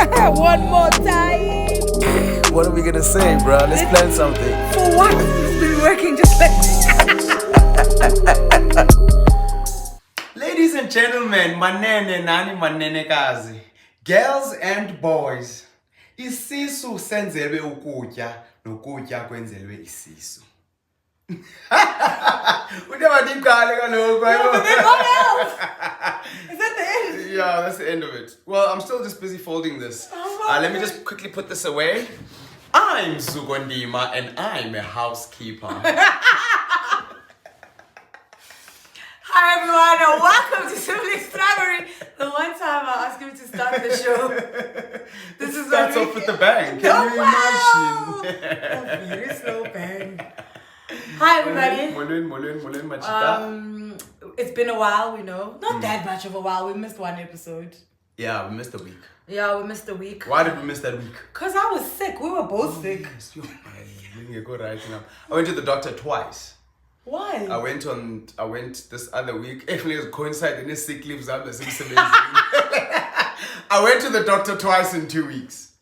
One more time. What are we gonna say, bro? Let's plan something. For what? It's been working just like Ladies and gentlemen, manene nani manene kazi, girls and boys, isisu senzelwe ukutya nokutya kwenzelwe isisu. What Is that the end? Yeah, that's the end of it. Well, I'm still just busy folding this. Let me just quickly put this away. I'm Sugondima and I'm a housekeeper. Hi everyone and welcome to Sibling Vacation. The one time I asked him to start the show. This is starts off with the bang. Can you imagine? A very slow bang. Hi everybody. It's been a while, we know. Not that much of a while. We missed one episode. Yeah, we missed a week. Yeah, we missed a week. Why did we miss that week? Because I was sick. We were both sick. Yes, I went to the doctor twice. Why? I went this other week. Actually, it coincided with sick leaves. I went to the doctor twice in 2 weeks.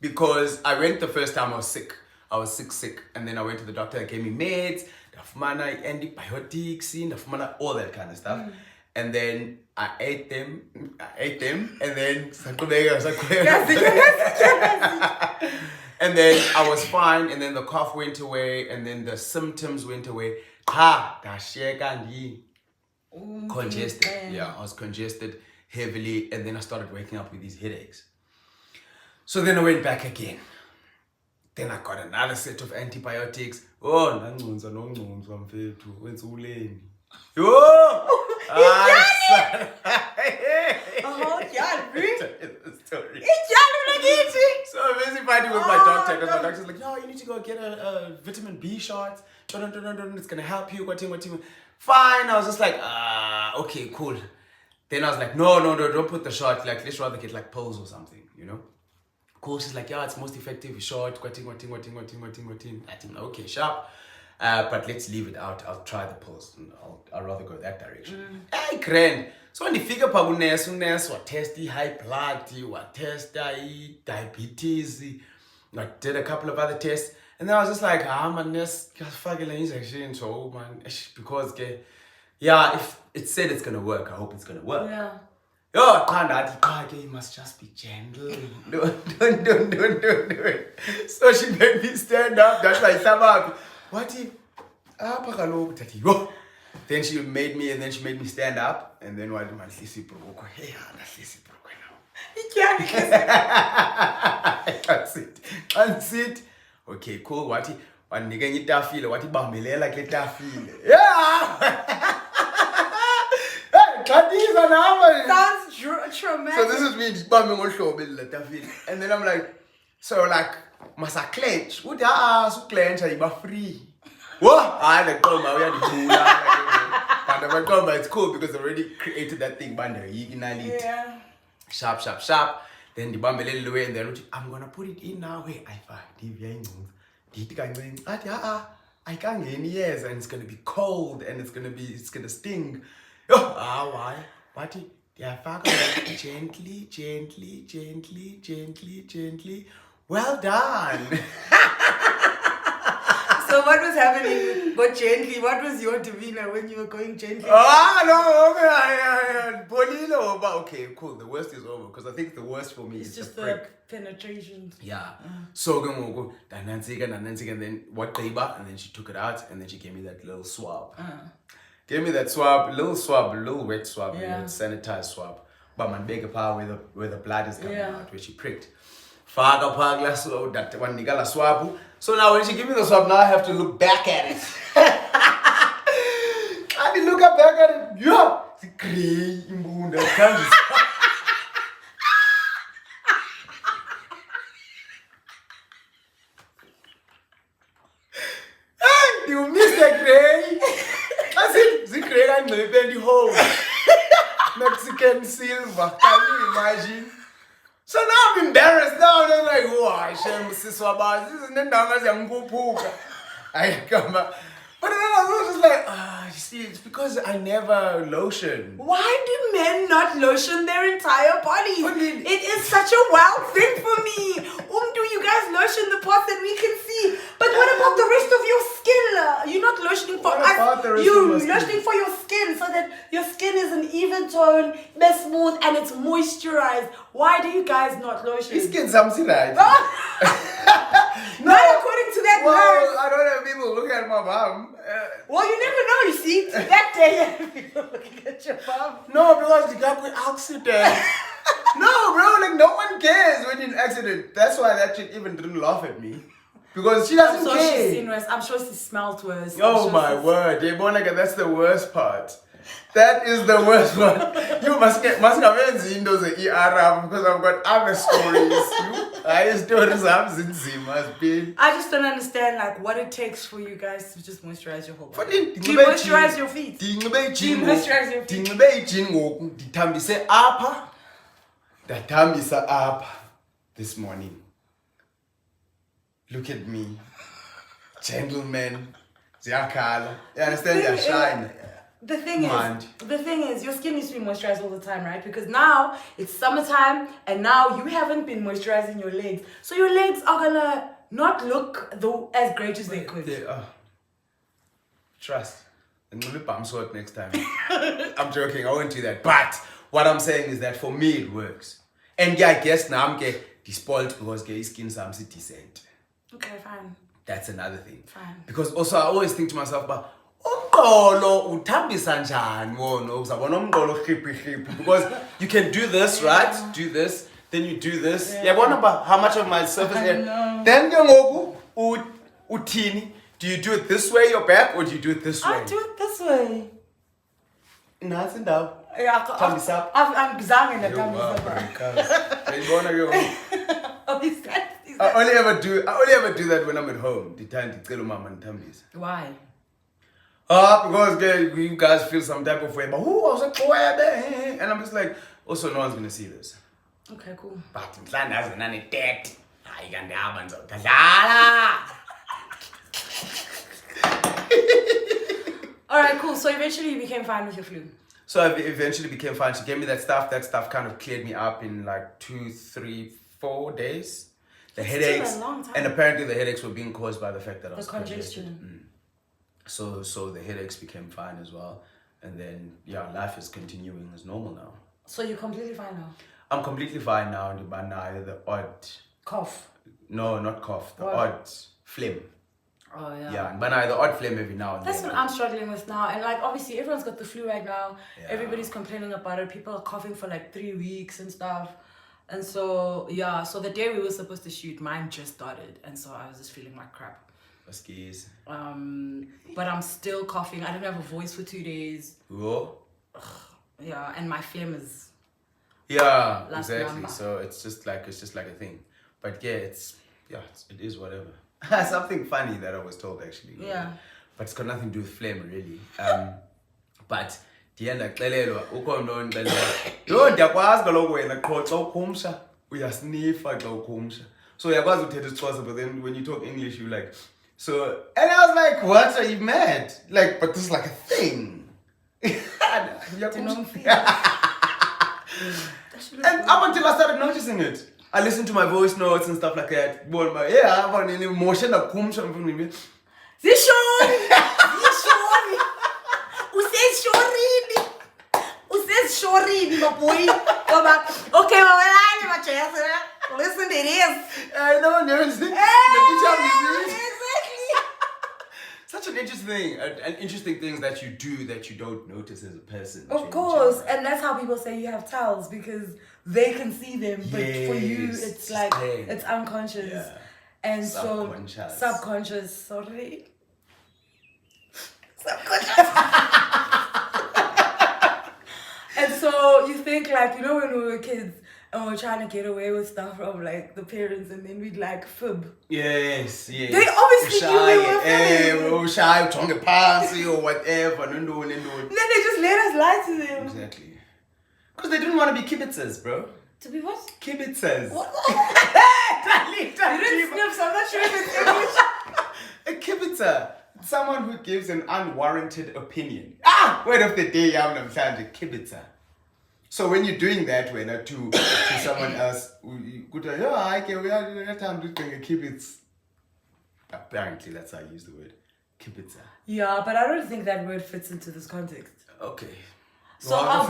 Because I went the first time I was sick. I was sick. And then I went to the doctor, gave me meds, antibiotics, all that kind of stuff. And then I ate them, and then and then I was fine, and then the cough went away, and then the symptoms went away. Congested. Yeah, I was congested heavily, and then I started waking up with these headaches. So then I went back again. Then I got another set of antibiotics. Oh, So I'm busy fighting with my doctor because my doctor's like, no, you need to go get a vitamin B shot. It's gonna help you. Fine. I was just like, okay, cool. Then I was like, no, don't put the shot. Like, let's rather get like pills or something, you know? Cool. She's like, yeah, it's most effective. Short. I think, okay, sharp. But let's leave it out. I'll try the pills. I'll rather go that direction. Hey, grand. So when you figure out uness, what test high blood, what test diabetes, I did a couple of other tests, and then I was just like, man, this fucking injection, so man, because yeah, if it said it's gonna work, I hope it's gonna work. Yeah. Yo, you must just be gentle. Don't do it. So she made me stand up. That's like, what if? Then she made me stand up, and then what? Man, Sisi broke. Hey, Sisi broke now. Can't sit. Okay, cool. What? One nigga ni tafile. What? Bambelela ke tafile. Yeah. Sounds traumatic. So this is me bumming on show and then I'm like, so like, must I clench? Would I clench? I be free. What? I like call my way but it's cool because I already created that thing. Yeah. Sharp. Then the bumble little way, and then I'm gonna put it in now. Wait, I can't get any years, and it's gonna be cold, and it's gonna sting. Why? What? Yeah, gently. Well done. So what was happening? But gently, what was your demeanor when you were going gently? Okay, cool. The worst is over because I think the worst for me is just the penetration. Yeah. So go and then what paper, and then she took it out, and then she gave me that little swab. Gave me that little wet swab, yeah. Sanitized swab. But my bigger power where the blood is coming out, where she pricked. So that one nigga swab. So now when she give me the swab, now I have to look back at it. I didn't look back at it. Yeah. It's crazy. You missed that gray. I said, the gray I'm going to home. Mexican silver. Can you imagine? So now I'm embarrassed now. I'm like, oh, I shame this is the numbers young puka. I come back. But then I was just like, you see, it's because I never lotion. Why do men not lotion their entire bodies? What do you- It is such a wild thing for me. Do you guys lotion the parts that we can see? But what about the rest of your skin? You're not lotioning for What us. about the rest You're of my skin? lotioning for your skin so that your skin is an even tone, it's smooth, and it's moisturized. Why do you guys not lotion? This kid's something right. Not according to that Well, nurse. I don't have people looking at my mom. Well, you never know, you see. That day, people looking at your mom. No, because the guy with accident. No, bro, like no one cares when you're in an accident. That's why that chick even didn't laugh at me. Because she doesn't I'm sure care. she's seen worse. I'm sure she smelled worse. I'm Oh sure my she's- word, Monica, that's the worst part. That is the worst part. You must have seen those ER because I've got other stories. I stories must be. I just don't understand like what it takes for you guys to just moisturize your whole body. Fucking Do you moisturize your feet? Do you moisturize moisturize your feet? Ndithambise apha. Ndathambisa apha this morning. Look at me. Gentlemen. Ziyakhala. You understand? They're shine. The thing Mind. is, your skin needs to be moisturized all the time, right? Because now it's summertime, and now you haven't been moisturizing your legs, so your legs are gonna not look as great as they could. Trust. I'm gonna I'm short next time. I'm joking. I won't do that. But what I'm saying is that for me it works. And yeah, I guess now I'm getting spoiled because gay skin so I'm decent. Okay, fine. That's another thing. Fine. Because also I always think to myself, but because you can do this, right? Do this, then you do this. Yeah, I wonder about how much of my surface area. Then utini. Do you do it this way, your back, or do you do it this way? I do it this way. No, it's in down. Thumbs up. I'm examining the Yo, thumbs wow, up. Oh, he's I only ever do that when I'm at home. The time to tell mama and tambis. Why? Because you guys feel some type of way, but who was a and I'm just like, also no one's gonna see this. Okay, cool. But mhlandazi nani dead. Hayi kanti hamba ngizodlala. Alright, cool. So eventually you became fine with your flu. So I eventually became fine. She gave me that stuff. That stuff kind of cleared me up in like 2, 3, 4 days. The headaches, a long time. and apparently the headaches were being caused by the fact that I was congestion. congested. So the headaches became fine as well. And then yeah, life is continuing as normal now. So you're completely fine now? I'm completely fine now, but now the odd Cough. no, not cough, the What? odd phlegm. Oh yeah. Yeah, but now the odd phlegm every now and That's then. what I'm struggling with now. And like obviously everyone's got the flu right now. Yeah. Everybody's complaining about it. People are coughing for like 3 weeks and stuff. And so yeah, so the day we were supposed to shoot, mine just started. And so I was just feeling like crap. Skis. But I'm still coughing. I didn't have a voice for 2 days. Whoa. Yeah, and my phlegm is Yeah, Last exactly. number. So it's just like a thing. But yeah, it is whatever. Something funny that I was told actually. Yeah. But it's got nothing to do with phlegm really. But ndiyenda xelelwa ukhona onixelela yho ndiyakwazi kaloku wena qho xa ukhumsha uyasnifa xa ukhumsha. So uyakwazi uthetha isiXhosa, but then when you talk English you like so, and I was like, what, are you mad? Like, but this is like a thing. And up until I started noticing it, I listened to my voice notes and stuff like that. Well, yeah, I have an emotion that comes from me. Zishori! Shorini, my boy. Go back. Okay, listen, it is. I know, exactly. Such an interesting things that you do that you don't notice as a person. Of course, and that's how people say you have tells because they can see them, but for you Yes, it's like plain. it's unconscious, Yeah. and subconscious. Sorry, subconscious. And so you think like, you know, when we were kids and we were trying to get away with stuff from like the parents, and then we'd like fib. Yes. They obviously knew we were fibbing. We shy, tongue passy or whatever. No. Then they just let us lie to them. Exactly. Because they didn't want to be kibitzers, bro. To be what? Kibitzers. What? Talitha, You didn't sniff, so I'm not sure if it's English. a kibitzer. Someone who gives an unwarranted opinion. Word of the day, I'm saying kibitza. So when you're doing that, when to someone else, you could say, I can we are time to bring a kibitz. Apparently, that's how I use the word kibitza. Yeah, but I don't think that word fits into this context. Okay. So I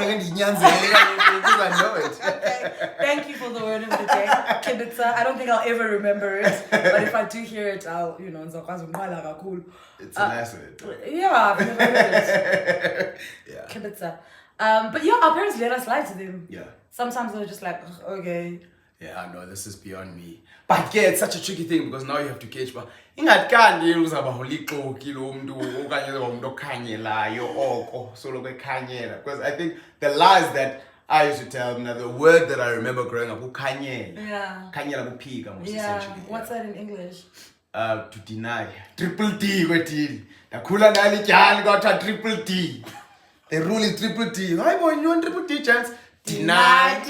know it. Okay. Thank you for the word of the day, kibitza. I don't think I'll ever remember it, but if I do hear it, I'll, cool. It's a nice word. Yeah, I've never heard it. Yeah. Kibitza. But yeah, our parents let us lie to them. Yeah. Sometimes they're just like, "Ugh, okay. Yeah, no, this is beyond me. But yeah, it's such a tricky thing because now you have to gauge. But ingatkandi uzaba holixoki lo mntu okanye umuntu okhanyelayo oko solo kwekhanyela, because I think the lies that I used to tell them, the word that I remember growing up, ukhanyela. Yeah. Khanyela kuphika most Yeah. essentially. What's that in English? To deny. Triple D kwethini. Nakhula nali tyali kwathiwa triple D. The rule is triple D. Hayi boy, you want triple D chance? Deny.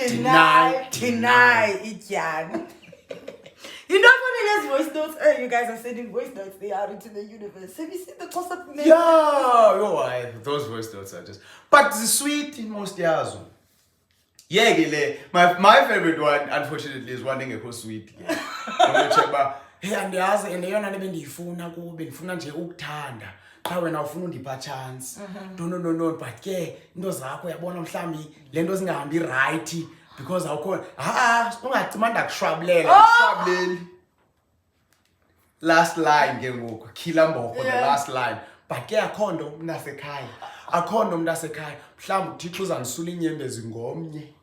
iDyan. You know when there's voice notes, you guys are sending voice notes, they are into the universe. Have you seen the close-up name? Yeah, why? Those voice notes are just. But the sweet in most yazo. Yeah, gile. My favorite one, unfortunately, is one thing I call sweet. Hey, andiyazi and yona nebendiyifuna kube ndifuna nje ukuthanda. Xa wena ufuna undipha chance. No, but ke into zakho yabona mhlambi le nto zingahambi right because awukho ungacima ndakushwabulela kushwabuleli. Last line ke ngoku khila mboko the last line. But ke akho nto mnasekhaya. Akho nto mnasekhaya. Mhlambi uThixo uzandisula inyembezi ngomnye.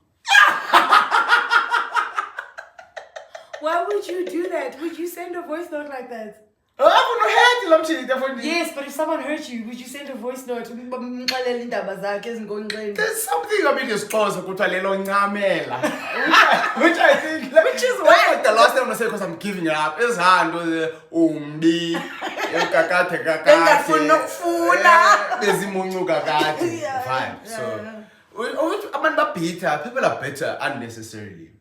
Why would you do that? Would you send a voice note like that? Yes, but if someone hurt you, would you send a voice note? There's something a bit exposed which I think which is why the last time I said because I'm giving up is hand umbi so people are better unnecessarily.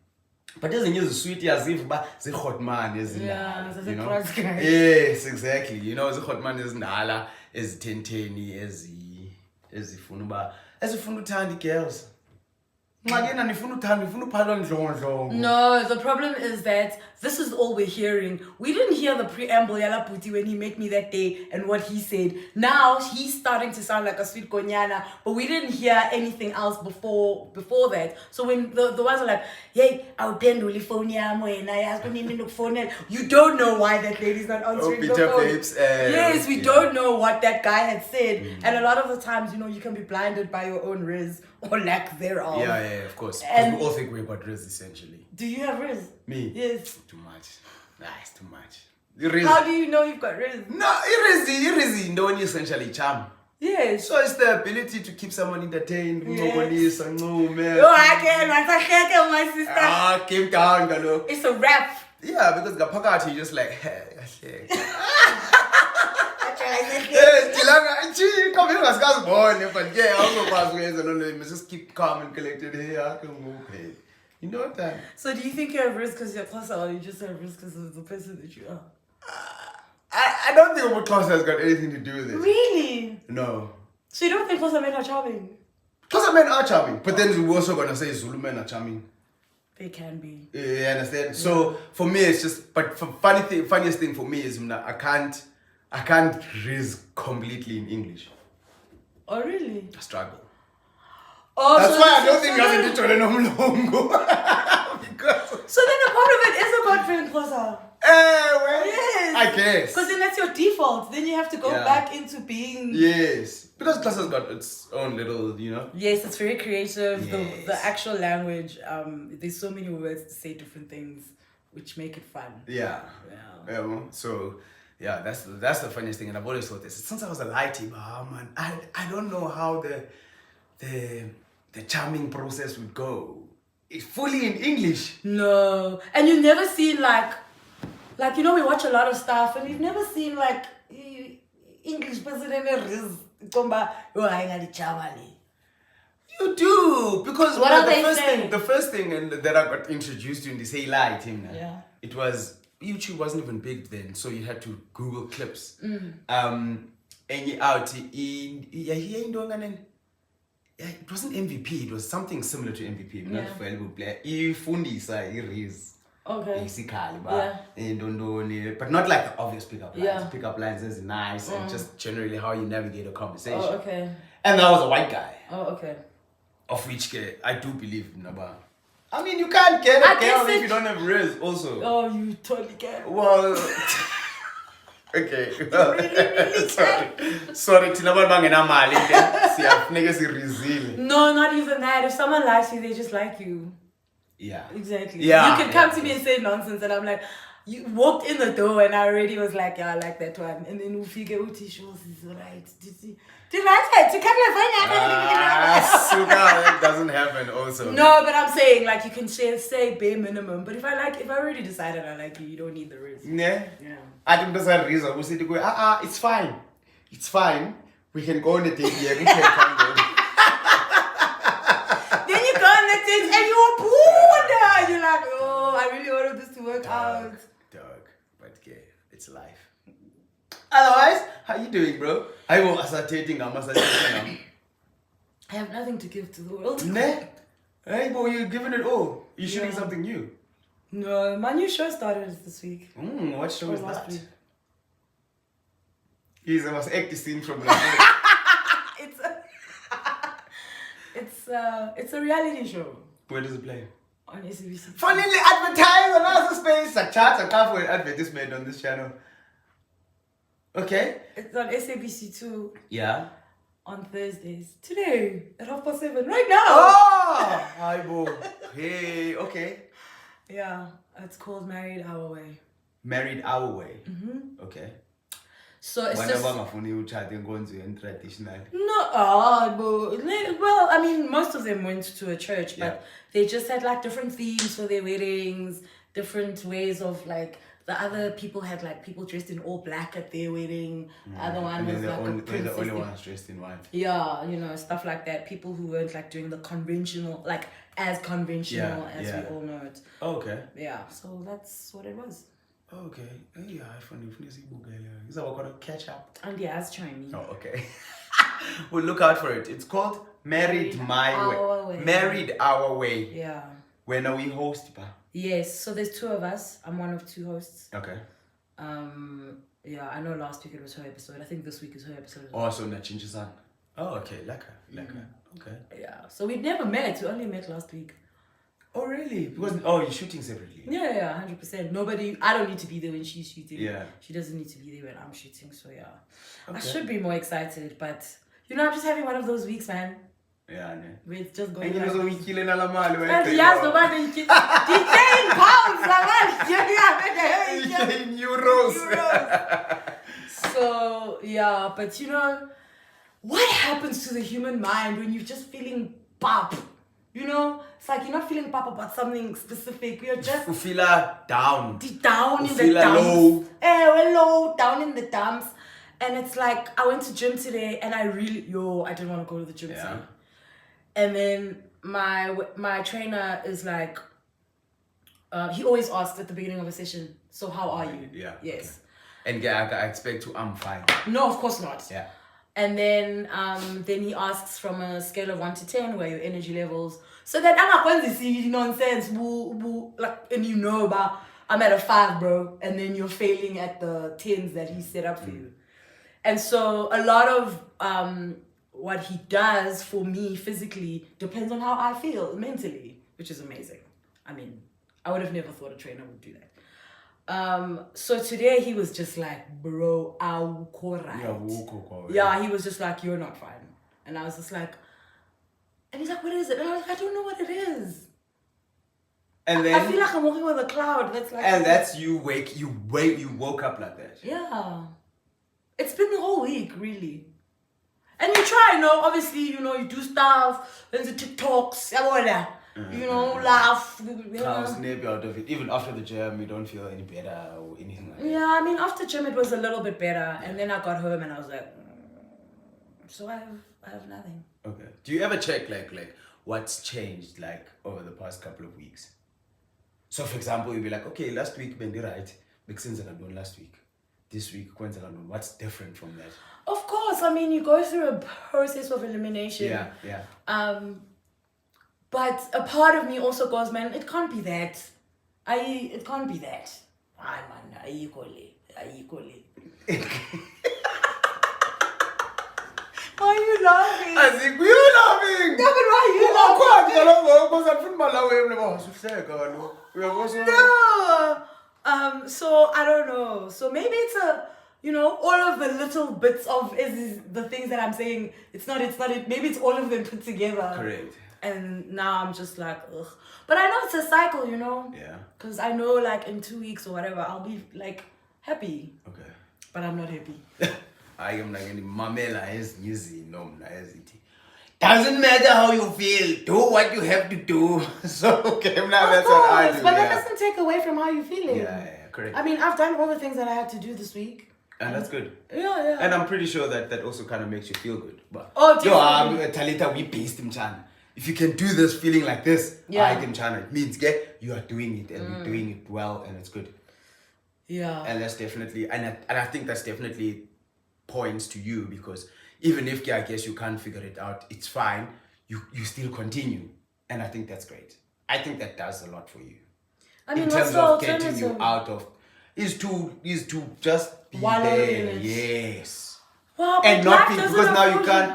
But doesn't use the sweetie as if the hot man is in you know? Yes, exactly. You know, the hot man is nala, is tenteni, is funuba, as funutandi girls. No, the problem is that this is all we're hearing. We didn't hear the preamble Yala Puti when he met me that day and what he said. Now he's starting to sound like a sweet konyana, but we didn't hear anything else before that. So when the ones are like, hey, I'll phone you don't know why that lady's not answering the phone. Yes, we don't know what that guy had said. And a lot of the times, you know, you can be blinded by your own riz or lack thereof. Yeah, of course. Because we all think we're about riz essentially. Do you have riz? Me? Yes. Too much. Nah, it's too much. How do you know you've got riz? No, riz don't essentially charm. Yes. So it's the ability to keep someone entertained. Yes. My sister. Keep down, galo. It's a rap. Yeah, because the pocket you just like, hey, just keep calm and collected here. You know that. So do you think you have risk because you're closer, or you just have risk because of the person that you are? I don't think about closer has got anything to do with it. Really? No. So you don't think closer men are charming? Closer men are charming, but then we're also gonna say Zulu men are charming. They can be. You understand? Yeah. So for me, it's just. But funniest thing for me is I can't risk completely in English. Oh really? I struggle. Oh, that's so why I don't think you have to do because. So then a part of it is about being closer. Well, yes. I guess. Because then that's your default. Then you have to go back into being. Yes. Because classes got its own little, you know. Yes, it's very creative. Yes. The actual language. There's so many words to say different things, which make it fun. Yeah. So. Yeah, that's the funniest thing, and I've always thought this. Since I was a lighty, man, I don't know how the charming process would go. It's fully in English. No, and you've never seen like you know, we watch a lot of stuff, and we've never seen like English person in a riz komba You do, because what are they saying? The first thing that I got introduced to in this hey light him. Yeah. It was YouTube wasn't even big then, so you had to Google clips. Mm. And you out it wasn't MVP, it was something similar to MVP, not Yeah. valuable player. Ifundisa, iris. Okay. Basically, Yeah. but not like the obvious pickup lines. Yeah. Pickup lines is nice and just generally how you navigate a conversation. Oh, okay. And that was a white guy. Oh, okay. Of which I do believe Naba. I mean, you can't get a girl if you don't have riz also. Oh, you totally can. Well, okay. Really Sorry, Tinaban Bangena Mali. See, I think it's resilient. No, not even that. If someone likes you, they just like you. Yeah. Exactly. Yeah. You can come to me and say nonsense, and I'm like, you walked in the door, and I already was like, yeah, I like that one. And then we figure out shows is right. Did I say to come Suga, it doesn't happen also. No, but I'm saying like you can say bare minimum. But if I already decided I like you, you don't need the risk. Yeah. Yeah. I think that's a reason. We say to go, it's fine. It's fine. We can go on a date here. We can come go. Then you go on the date and you're bored. You're like, oh, I really wanted this to work out. Dog. But yeah, it's life. Otherwise, how you doing, bro? I will start dating. I'm I have nothing to give to the world. Ne? Hey, boy, you're giving it all. You're shooting Yeah. something new. No, my new show started this week. What show Or is last that? week. He's the most active scene from the It's a reality show Where does it play? on SABC. Funnily advertise on our space. A chat, a for an advertisement on this channel. Okay. It's on SABC 2 Yeah. on Thursdays. Today at 7:30 right now. Oh! Hi, boy. Hey, okay. Yeah, it's called Married Our Way. Married Our Way. Mm-hmm. Okay. So it's Whenever just I'm going to traditional. well, I mean, most of them went to a church, but Yeah. they just had like different themes for their weddings, different ways of like. The other people had like people dressed in all black at their wedding. The other one was like a They're the princess. only ones dressed in white. Yeah, you know, stuff like that. People who weren't like doing the conventional, like as conventional as we all know it. Oh, okay. Yeah, so that's what it was. Okay. Yeah, I find it is that what going to catch up? And yeah, it's Chinese. Oh, okay. We'll look out for it. It's called Married My Our Way. Way. Married Our Way. Yeah. When are we host, ba? Yes, so there's two of us. I'm one of two hosts. Okay. Yeah, I know last week it was her episode. I think this week is her episode as well. Also, Nachinchi-san. Oh, okay. Laka. Okay. Yeah, so we'd never met. We only met last week. Oh, really? Because, you're shooting separately? Yeah, 100%. I don't need to be there when she's shooting. Yeah. She doesn't need to be there when I'm shooting, so yeah. Okay. I should be more excited, but you know, I'm just having one of those weeks, man. Yeah, ne. Where it's just going And you know, like... so we killing all the mali. And yes, no matter you in pounds, In euros. So, yeah, but you know, what happens to the human mind when you're just feeling pop? You know, it's like you're not feeling pop about something specific. You're just You feel down. down in the feel dumps. low. We're low, down in the dumps. And it's like, I went to gym today and I didn't want to go to the gym today. And then my trainer is like, he always asks at the beginning of a session, so how are you? Yeah. Yes. Okay. And yeah, I expect I'm fine. No, of course not. Yeah. And then he asks from a scale of 1 to 10 where your energy levels, so that I'm not going to see nonsense, and you know about I'm at a 5, bro, and then you're failing at the 10s that he set up for you. And so a lot of what he does for me physically depends on how I feel mentally, which is amazing. I mean, I would have never thought a trainer would do that. So today he was just like, bro, I'll right. Yeah, he was just like, you're not fine. And I was just like, and he's like, what is it? And I was like, I don't know what it is. And then I feel like I'm walking with a cloud. That's like, and that's you woke up like that. yeah. It's been the whole week, really. And you try, obviously, you do stuff, then the TikToks, laugh. Snap out of it. Even after the gym, you don't feel any better or anything like that. Yeah, I mean, after gym, it was a little bit better. And then I got home and I was like, so I have nothing. Okay. Do you ever check like what's changed like over the past couple of weeks? So for example, you'll be like, okay, last week been right, bekusenzeka ntoni last week, this week kwenzeka ntoni, what's different from that? Of course, I mean, you go through a process of elimination. Yeah. But a part of me also goes, man, it can't be that. It can't be that. Ay, man, equally. Why are you laughing? I think you laughing. No, but why are you laughing? No. So I don't know. So maybe it's all of the little bits of is the things that I'm saying. It's not it. Maybe it's all of them put together. Correct. And now I'm just like, ugh. But I know it's a cycle, Yeah. Because I know, like, in 2 weeks or whatever, I'll be, like, happy. Okay. But I'm not happy. I am like Mamela is easy, no, doesn't matter how you feel, do what you have to do. So okay, now that's what I do. But that doesn't take away from how you're feeling. Yeah, correct. I mean, I've done all the things that I had to do this week. And that's good. Yeah. And I'm pretty sure that also kind of makes you feel good. But definitely. Talitha, we based him China. If you can do this feeling like this, I can China. It means you are doing it and you're doing it well and it's good. Yeah. And that's definitely and I think that's definitely points to you, because even if I guess you can't figure it out, it's fine. You still continue. And I think that's great. I think that does a lot for you. I mean, in terms of getting you out of is to just be there. Yes. Well, and not be, because now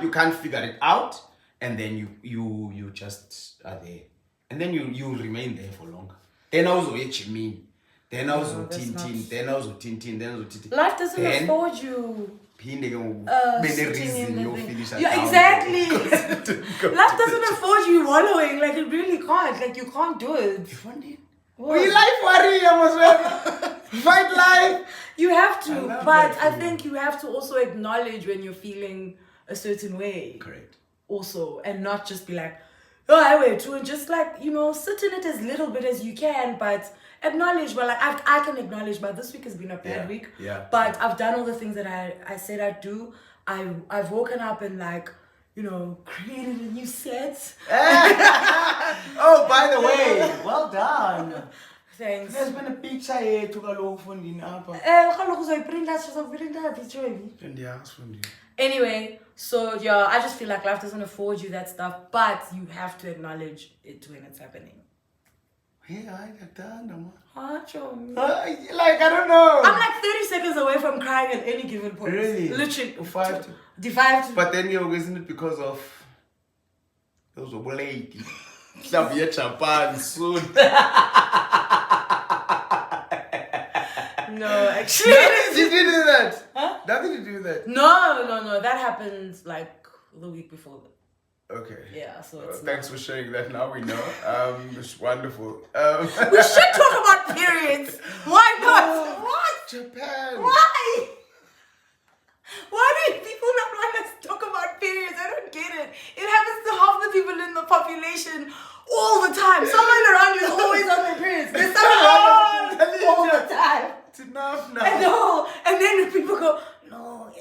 you can't figure it out, and then you just are there. And then you remain there for longer. Then also mean. Then also tin. Then also tin. Life doesn't afford you. Yeah, exactly. Life doesn't afford you wallowing. Like, it really can't. Like, you can't do it. We life worry, fight life. You have to, but I think you have to also acknowledge when you're feeling a certain way. Correct. Also, and not just be like, oh, I wear too, and just like, sit in it as little bit as you can, but acknowledge. Well, like I can acknowledge, but this week has been a bad week. Yeah. But I've done all the things that I said I'd do. I've woken up and like, created a new set. Oh, by the way, well done. Thanks. There's been a picture here to go funding up. Anyway, so yeah, I just feel like life doesn't afford you that stuff, but you have to acknowledge it when it's happening. Yeah, I got done. Like, I don't know. I'm like 30 seconds away from crying at any given point. Really? Literally. 5 5 But then isn't it because of those old lady? Xavier Japan soon. No, actually. Nothing to do with that. Huh? Nothing to do with that. No. That happened like the week before. Okay. Yeah, so it's thanks for sharing that. Now we know. It's wonderful. We should talk about periods. Why not? What? Japan. Why? Why do people not want us to talk about periods? I don't get it. It happens to half the people in the population all the time. Someone around you is always on their periods. There's someone around you all the time. It's enough now. I know. And then people go, no,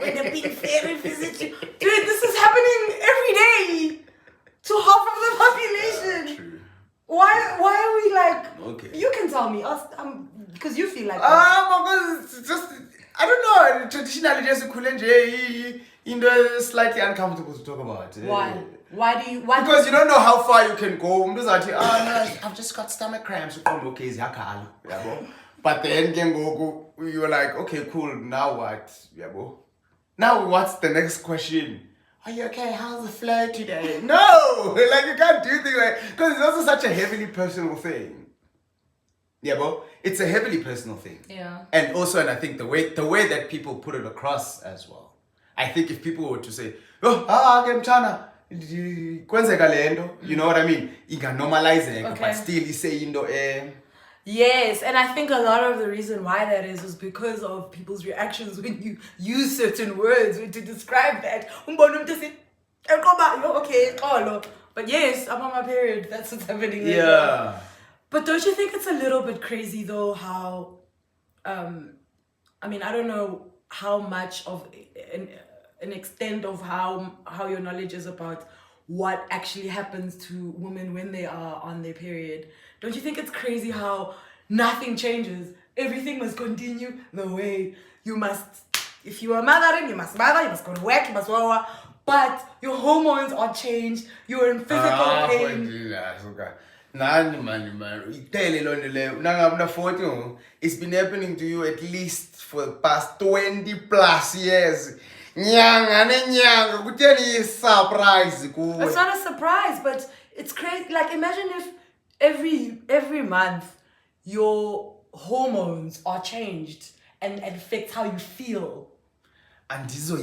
when they're being fair and visit you. Dude, this is happening every day to half of the population. True. Why are we like, okay. You can tell me, because you feel like because it's just, I don't know, traditionally just slightly uncomfortable to talk about. Why? Because you don't know how far you can go. No, I've just got stomach cramps. Okay, but then you're like, okay, cool, now what? Now what's the next question? Are you okay? How's the flow today? No! Like, you can't do things like, because it's also such a heavily personal thing. Yeah, bro. It's a heavily personal thing. Yeah. And also, and I think the way that people put it across as well. I think if people were to say, I'm China, you know what I mean? You can normalize it, Okay. but still you say, Yes, and I think a lot of the reason why that is because of people's reactions when you use certain words to describe that. Okay, but yes, I'm on my period. That's what's happening. Yeah. Now. But don't you think it's a little bit crazy though how, I mean, I don't know how much of an extent of how your knowledge is about what actually happens to women when they are on their period. Don't you think it's crazy how nothing changes? Everything must continue the way you must. If you are mothering, you must mother, you must go to work, you must wawa. But your hormones are changed. You're in physical pain. Nani man. Tell you 40. It's been happening to you at least for the past 20 plus years. Nyanga, surprise. It's not a surprise, but it's crazy. Like, imagine if every month your hormones are changed and affects how you feel. And this is your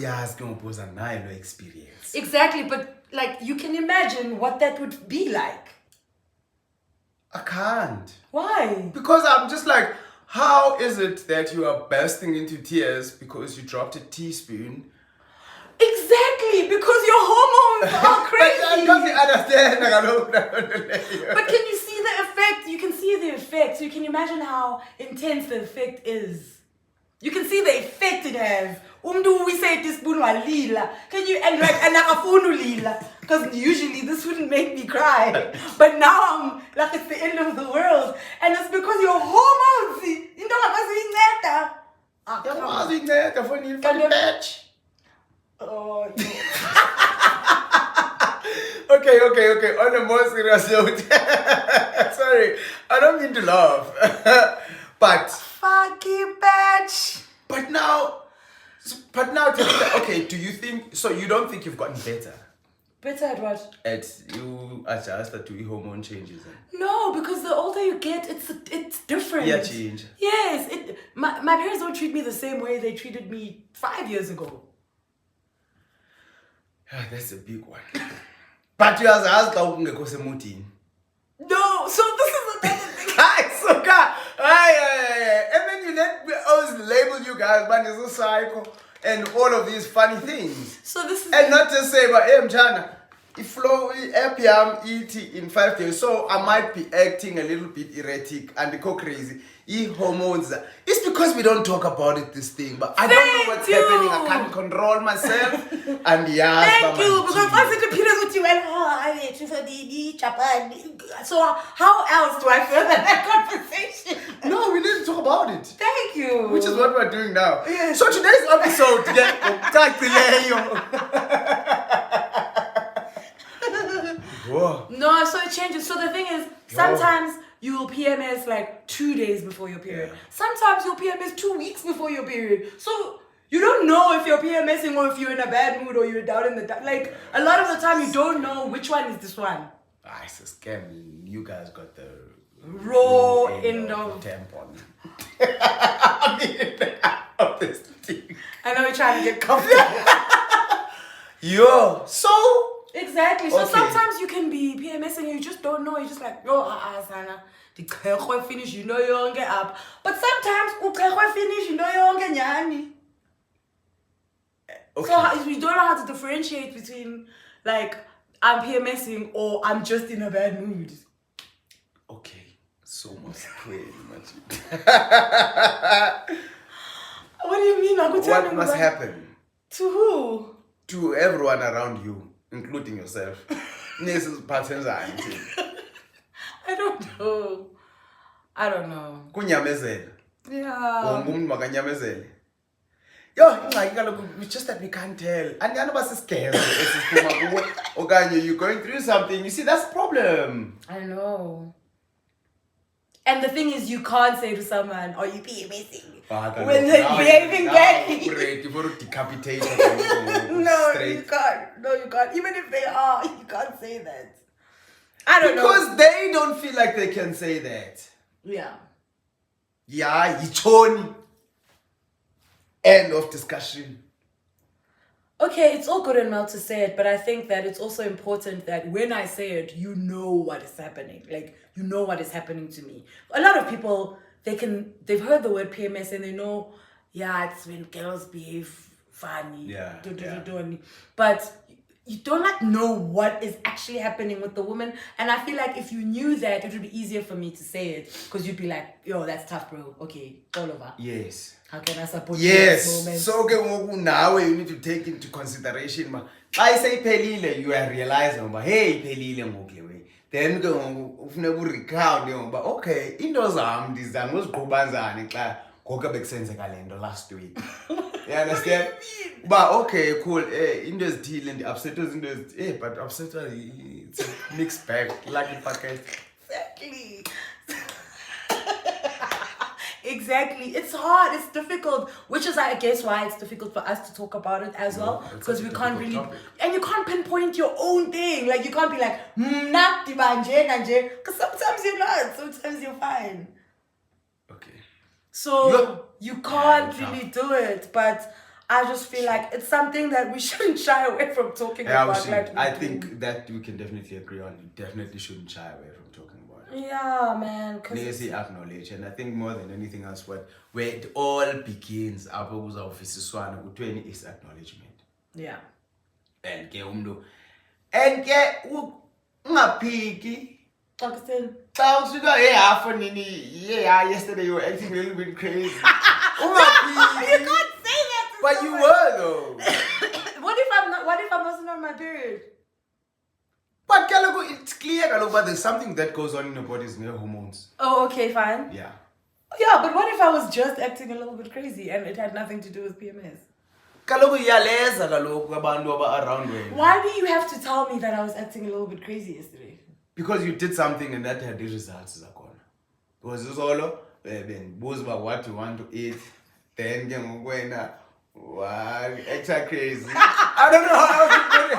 experience. Exactly, but like you can imagine what that would be like. I can't. Why? Because I'm just like, how is it that you are bursting into tears because you dropped a teaspoon? Exactly, because your hormones are crazy. I can't understand. But can you see the effect? You can see the effect. So you can imagine how intense the effect is. You can see the effect it has. We say teaspoon walila. Can you and akafunu lila? Because usually this wouldn't make me cry. But now I'm like it's the end of the world. And it's because your hormones. You know Oh, Okay. On a more serious note. Sorry, I don't mean to laugh. But fucking bitch. But now, okay, do you think, so you don't think you've gotten better? Better at what? At you adjust to hormone changes? No, because the older you get, it's different. Yeah, change. Yes, my parents don't treat me the same way they treated me 5 years ago. That's a big one. But you as asked ungekho semutini. No, so this is another thing. And then you let me always label you guys, man, is a psycho and all of these funny things. So this is and not just say, but hey, Mchana, if flow APM ET in 5 days, so I might be acting a little bit erratic and go crazy. Hormones. It's because we don't talk about it, this thing, but I don't know what's happening. I can't control myself. And yeah, thank you, because I said the periods with you and I Japan. So how else do I further that conversation? No, we need to talk about it. Thank you. Which is what we're doing now. Yes. So today's episode, No, so it changes. So the thing is, sometimes you'll PMS like 2 days before your period. Yeah. Sometimes you'll PMS 2 weeks before your period. So you don't know if you're PMSing or if you're in a bad mood or you're down in the dark. Like a lot of the time you don't know which one is this one. It's a scam. You guys got the raw end of tampon. I mean, of this thing. I know you're trying to get comfortable. So exactly. So sometimes you can be PMSing and you just don't know. You're just like, Sana, the khekhwe finish, you know you're gonna up. But sometimes ukhekhwe finish, you know you're gonna nyani. So you don't know how to differentiate between like I'm PMSing or I'm just in a bad mood. Okay, so much crazy, What do you mean? What must happen? To who? To everyone around you, including yourself. This is patterns. I don't know. Kunyamezela. Yeah. It's just that we can't tell. And none of us is scared. You're going through something. You see, that's the problem. I know. And the thing is, you can't say to someone, "Are you PMSing?" When they're behaving badly. Great, you want to decapitate No, you can't. No, you can't. Even if they are, you can't say that. I don't know. Because they don't feel like they can say that. Yeah. Yeah, yichoni. End of discussion. Okay, it's all good and well to say it, but I think that it's also important that when I say it, you know what is happening. Like, you know what is happening to me. A lot of people, they've heard the word PMS and they know, it's when girls behave funny. Yeah. But you don't know what is actually happening with the woman. And I feel like if you knew that, it would be easier for me to say it. Because you'd be like, that's tough, bro. Okay, all over. Yes. How can I support you in this moment? Yes. So now you need to take into consideration I say pelile, you are realizing hey pelile ngoku way. Then ufuneka urecount ngoba okay into zam ndizama uziqhuba njani xa ngoku bekusenzeka lento last week. You understand? But okay, cool. Into ezithile ndi upset into ezithile, but upset it's a mixed bag like a packet. Exactly. Exactly. It's hard. It's difficult, which is, I guess, why it's difficult for us to talk about it as well, because we can't really, and you can't pinpoint your own thing. Like you can't be like, because sometimes you're not. Sometimes you're fine. Okay. So you can't really do it, but I just feel like it's something that we shouldn't shy away from talking about. Like I think that we can definitely agree on. You definitely shouldn't shy away from talking about it. Yeah, man. Because acknowledge, and I think more than anything else, where it all begins, is acknowledgement. Yeah. And ke umdo, and ke ungapiki. Yesterday you were acting a little bit crazy. You can't say that. But you were though. What if I'm not on my period? But Kalogo, it's clear, but there's something that goes on in your body's new hormones. Oh, okay, fine. Yeah. Yeah, but what if I was just acting a little bit crazy and it had nothing to do with PMS? Kalogo iyaleza kalogo abantu around wena. Why do you have to tell me that I was acting a little bit crazy yesterday? Because you did something and that had the results zakhona. Because it's all buza about what you want to eat, then ke ngokwena extra crazy. I don't know how to put it.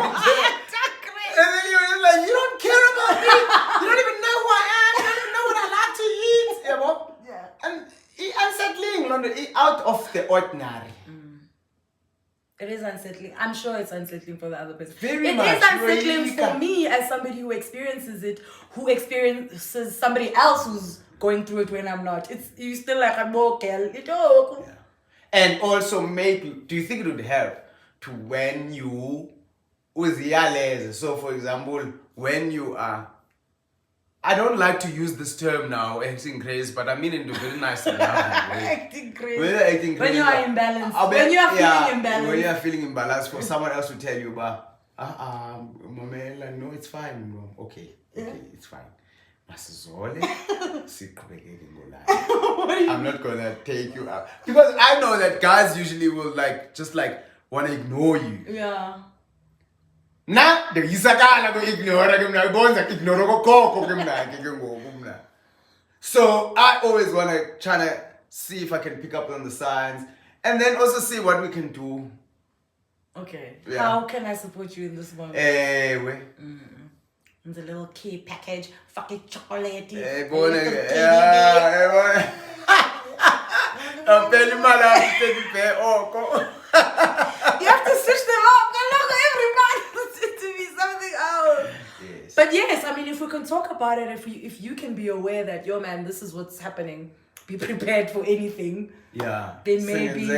And then you're like, you don't care about me. You don't even know who I am. You don't even know what I like to eat. Yeah. And it's unsettling, out of the ordinary. It is unsettling. I'm sure it's unsettling for the other person. Very much. It is unsettling for me as somebody who experiences it, who experiences somebody else who's going through it when I'm not. You still like a more girl. Yeah. And also maybe, do you think it would help to when you so for example, when you are, I don't like to use this term now, acting crazy, but I mean in a very nice way. Acting crazy. When you are imbalanced. When you are feeling imbalanced. When you are feeling imbalanced, for someone else to tell you about, Mamela, no, it's fine. No. Okay, it's fine. I'm not gonna take you out. Because I know that guys usually will want to ignore you. Yeah. Na the isakala go ignore So I always want to try to see if I can pick up on the signs and then also see what we can do. Okay. Yeah. How can I support you in this moment? The little key package, fucking chocolate. You have to switch them up. But yes, I mean, if we can talk about it, if you can be aware that, yo man, this is what's happening, be prepared for anything. Yeah. Then maybe.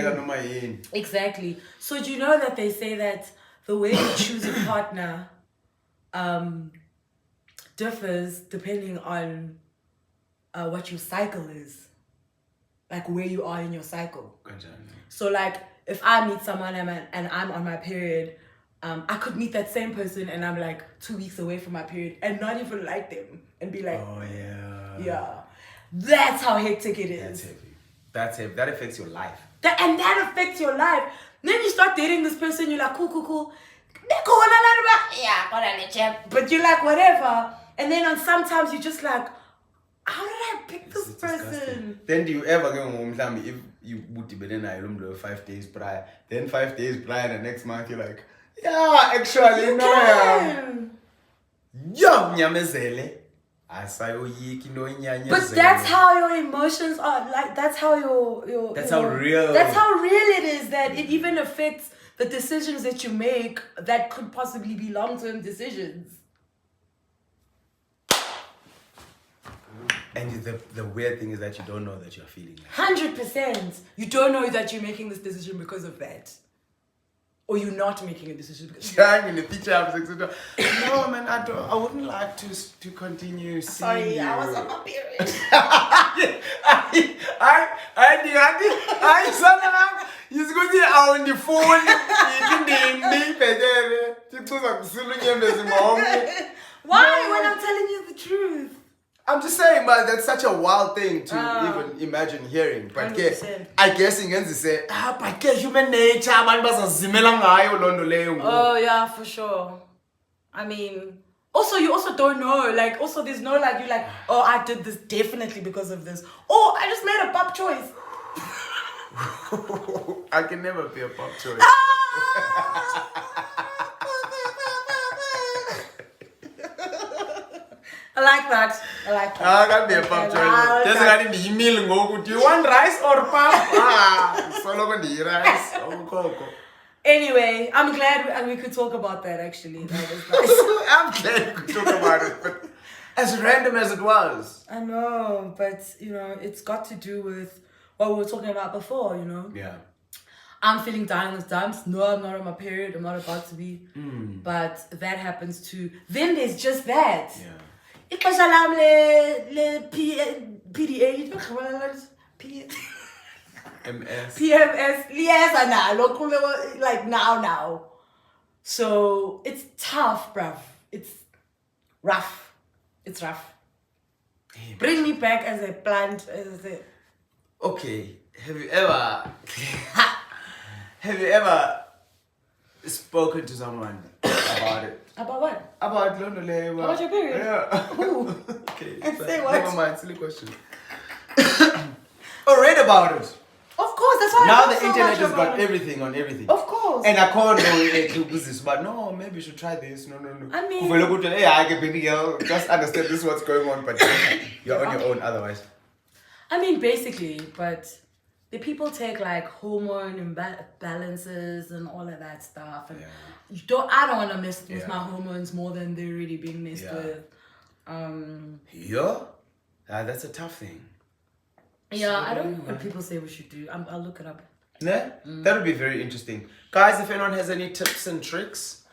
Exactly. So do you know that they say that the way you choose a partner differs depending on what your cycle is, like where you are in your cycle. So like if I meet someone and I'm on my period. I could meet that same person and I'm like 2 weeks away from my period and not even like them and be like, oh yeah. Yeah. That's how hectic it is. That's heavy. That affects your life. That affects your life. Then you start dating this person, you're like, cool. Yeah, but you're like, whatever. And then sometimes you're just like, how did I pick this person? Disgusting. Then do you ever go home, if you would be 5 days prior, then 5 days prior, the next month you're like, yeah, actually, you no, can. But that's how your emotions are. Like that's how your that's how real. That's how real it is. That it even affects the decisions that you make that could possibly be long-term decisions. And the weird thing is that you don't know that you're feeling that. 100%. You don't know that you're making this decision because of that. or you're not making a decision because Trying in the future, etc. No, man, I wouldn't like to continue seeing sorry, you. I was on my period. I son, he's going to on the phone. Why? When I'm telling you the truth. I'm just saying, but that's such a wild thing to even imagine hearing. But I guess in Genzi say, but human nature, man, oh yeah, for sure. I mean, also you also don't know. Like, also there's no like you like, oh, I did this definitely because of this. Oh, I just made a pop choice. I can never be a pop choice. I like that. I like that. I can't be a pop choice. Just got in the email. Do you want rice or pop? Solo rice. Anyway, I'm glad we could talk about that actually. That was nice. I'm glad we could talk about it, but as random as it was. I know, but you know, it's got to do with what we were talking about before, you know? Yeah. I'm feeling down in the dumps. No, I'm not on my period. I'm not about to be. But that happens too. Then there's just that. Yeah. Ixesha lam le PDA MS. PMS liyeza nalo like now. So it's tough, bruv. It's rough. It's rough. Hey, Bring me back as a plant. As a... Okay. Have you ever spoken to someone about it? About what? About London. About your period? Yeah. Ooh. Okay. Say what? Never mind. Silly question. Or read about it. Of course, that's why Now I the know so internet much has about got it. everything on everything. Of course. And I can't do business, but no, maybe you should try this. No. I mean- Hey, I can be girl. Just understand this is what's going on, but you're on your own otherwise. I mean, basically, but the people take like hormone imbalances and all of that stuff, and I don't want to mess with my hormones more than they're already being messed with. That's a tough thing. Yeah, I don't know what people say we should do. I'll look it up. Yeah, that would be very interesting, guys. If anyone has any tips and tricks,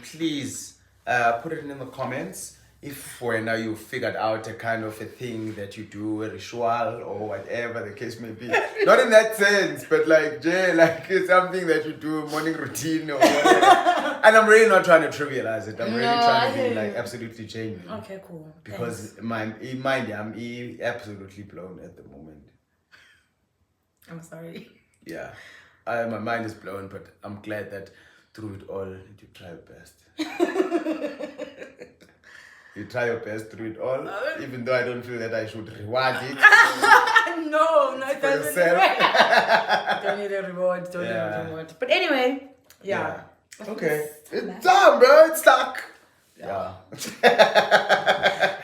please put it in the comments. If for now you figured out a kind of a thing that you do, a ritual or whatever the case may be. Not in that sense, but like it's something that you do, morning routine or whatever. And I'm really not trying to trivialize it. I'm really trying to be like absolutely genuine. Okay, cool. Because I'm absolutely blown at the moment. I'm sorry. Yeah, my mind is blown, but I'm glad that through it all, you try your best. You try your best through it all, even though I don't feel that I should reward it. no, it doesn't. Yourself. Don't need a reward. Don't need a reward. But anyway, yeah. Okay. It's done, bro. It's stuck. Yeah.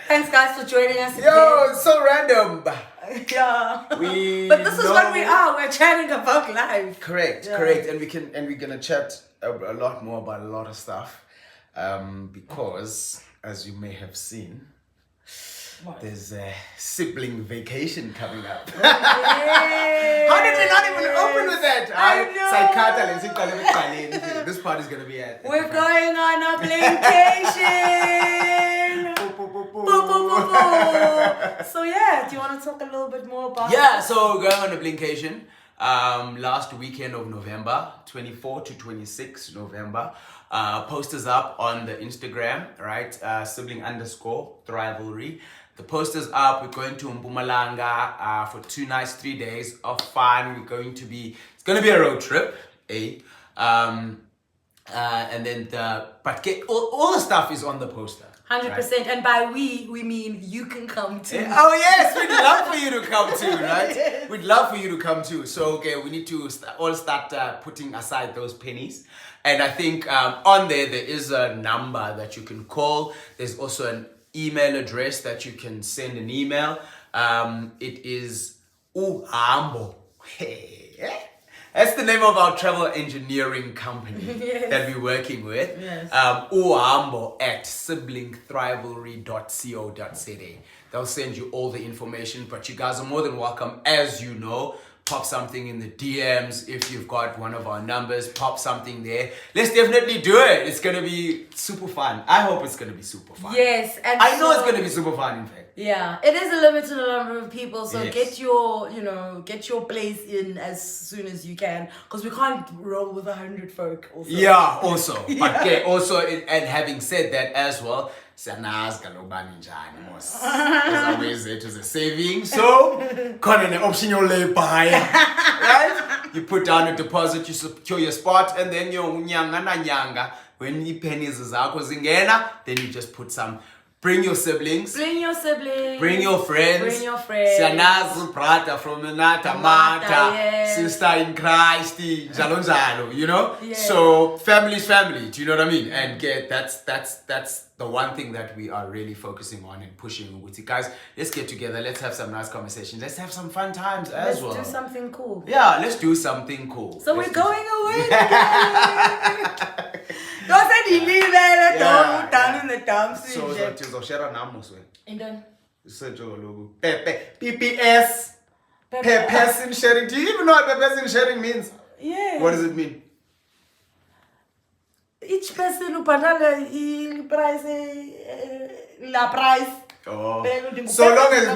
Thanks, guys, for joining us. Yo, it's so random. Yeah. But this is what we are. We're chatting about life. Correct. And we're gonna chat a lot more about a lot of stuff. Because as you may have seen, there's a sibling vacation coming up. How did we not even open with that? I know. This part is gonna be at. We're going on a BLING CATION. So yeah, do you want to talk a little bit more about? Yeah, so we're going on a BLING CATION. Last weekend of November, 24 to 26 November. Posters up on the Instagram, right? _Thrivalry. The posters up. We're going to Mpumalanga for 2 nights, 3 days of fun. It's going to be a road trip, and then all the stuff is on the poster. 100%, right? And by we mean you can come too. Oh yes, we'd love for you to come too, right? We'd love for you to come too. So okay, we need to all start putting aside those pennies. And I think on there is a number that you can call. There's also an email address that you can send an email. It is Uhambo. That's the name of our travel engineering company that we're working with. Yes. Uhambo at siblingthrivalry.co.za. They'll send you all the information, but you guys are more than welcome, as you know, pop something in the DMs. If you've got one of our numbers, pop something there. Let's definitely do it. It's gonna be super fun. I hope it's gonna be super fun. Yes, and I know it's gonna be super fun, in fact. Yeah, it is a limited number of people, so Yes. get your place in as soon as you can, because we can't roll with 100 folk. Also. Yeah, also. But okay, also, and having said that as well, siyanas kalobani njani mos. Always it was a saving. So, khona ne-option yolebuyer. Right? You put down a deposit, you secure your spot, and then nyanga na nyanga, when the pennies zakho zingena, then you just put some. Bring your siblings. Bring your siblings. Bring your friends. Bring your friends. Siyanas brother from another mata. Yes. Sister in Christ. Jalo jalo, you know? Yes. So family is family. Do you know what I mean? And that's the one thing that we are really focusing on and pushing with you guys. Let's get together. Let's have some nice conversations. Let's have some fun times as well. Let's do something cool. Yeah, let's do something cool. So Let's we're do going away together. Don't say you leave there, down in the dumps. So share namus when. And then PPS. Person sharing. Do you even know what person sharing means? Yeah. What does it mean? Each person who patala la price. Oh. So long as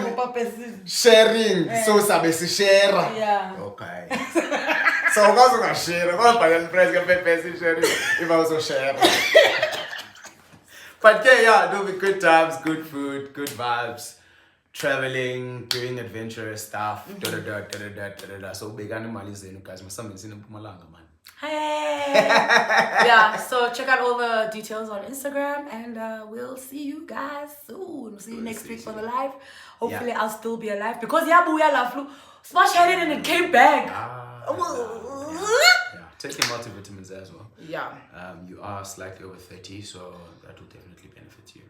sharing, so sabe si share. Yeah. Okay. So I'm going to share. I'm going to price person sharing if I also share. But yeah, there'll be good times, good food, good vibes, traveling, doing adventurous stuff. So big animals in guys. My son is in Mpumalanga, man. Hey. Yeah, so check out all the details on Instagram, and we'll see you guys soon. We'll see you next week for the live. Hopefully I'll still be alive, because Yabuya Laflu smash headed and it came back. Yeah. Taking multivitamins as well. Yeah. You are slightly over 30, so that will definitely benefit you.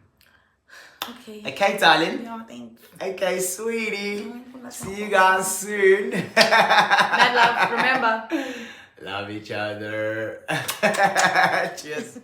Okay. Okay, darling. Yeah, thanks. Okay, sweetie. See you guys soon. Mad love, remember. Love each other. Cheers.